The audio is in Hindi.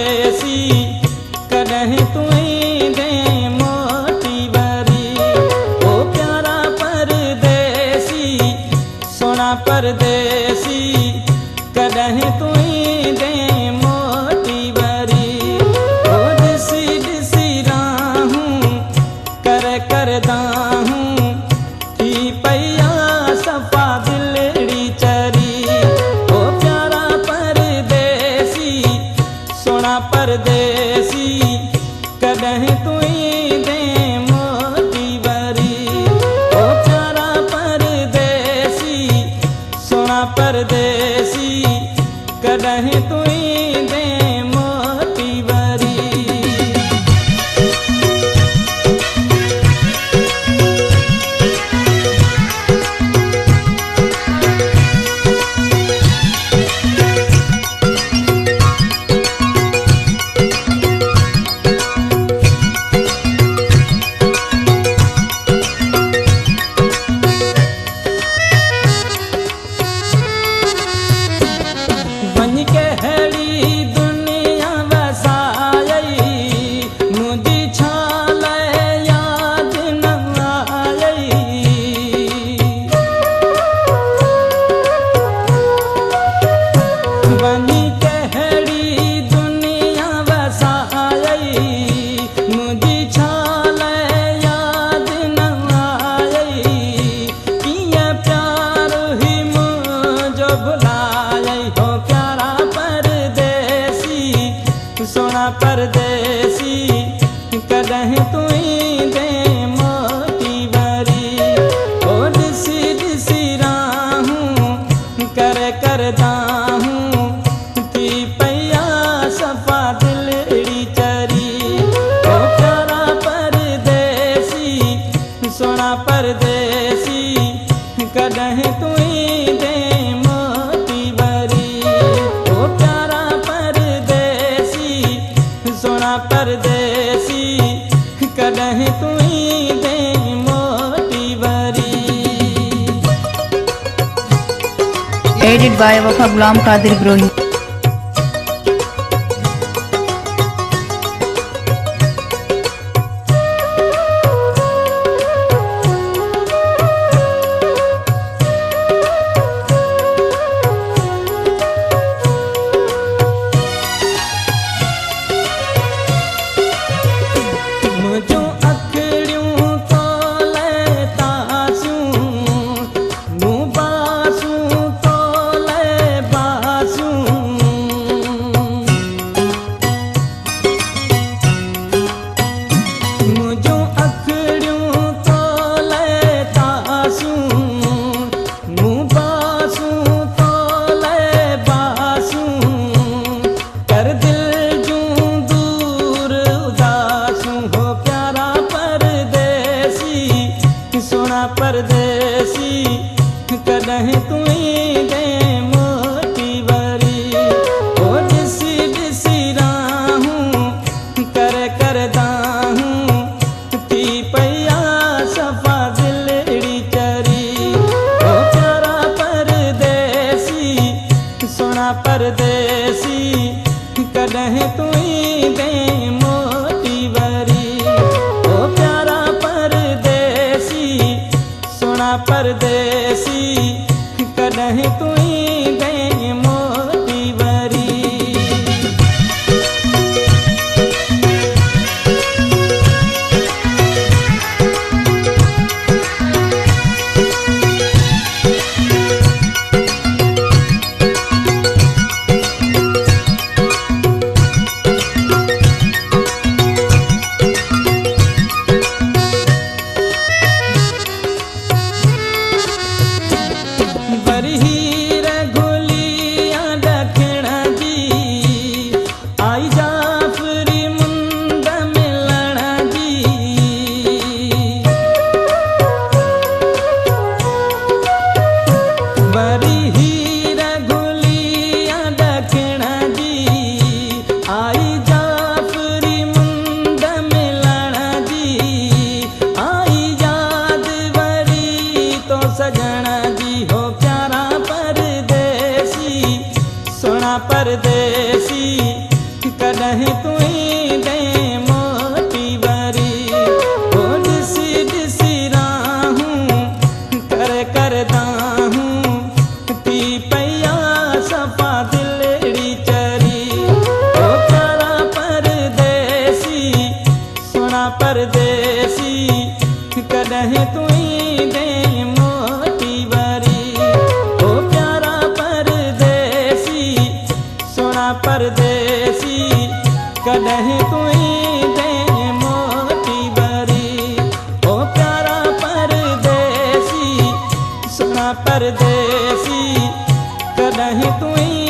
परदेसी कदहीं तुई दे मोटी बरी। ओ प्यारा परदेसी सोना परदेसी कदहीं तुई दे मोटी बरी। ओ दिसी दिसी राहूं कर करदाहूं थी पैया सफा दिलड़ी चरी। ओ प्यारा परदेसी सोना परदेसी कदहीं तुई दे मोटी बरी। ओ प्यारा परदेसी सोना परदेसी कदहीं तुई दे मोटी बरी। सोना परदेसी कदहीं तुई दे मोटी बरी। ओ दिसी दिसी राहूं कर करदाहूं थी पैया सफा दिलड़ी चरी। ओ प्यारा परदेसी सोना परदेसी कदहीं तुई दे मोटी बरी। ओ प्यारा सोना परदेसी कदहीं तुई दे मोटी बरी। एडिट बाय वफा गुलाम कादिर ब्रोही। परदेसी कदहीं तुई दे मोटी बरी। ओ दिसी दिसी राहूं कर करदाहूं थी पैया सफा दिलड़ी चरी। ओ प्यारा परदेसी सोना परदेसी कदहीं तुई दे मोटी बरी। ओ प्यारा परदेसी सोना परदेसी कदहीं तुई दे मोटी बरी। परदेसी कॾहिं तुई दे मोटी वरी ओ ॾिसी ॾिसी राहूं कर करदा हूं थी पया सफ़ा दिलड़ी चरी ओ प्यारा परदेसी सोना परदेसी कॾहिं तुई दे मोटी वरी ओ प्यारा परदेसी सोना परदेसी कॾहिं तुई दे मोटी वरी ओ प्यारा परदेसी सोना परदेसी कॾहिं तुई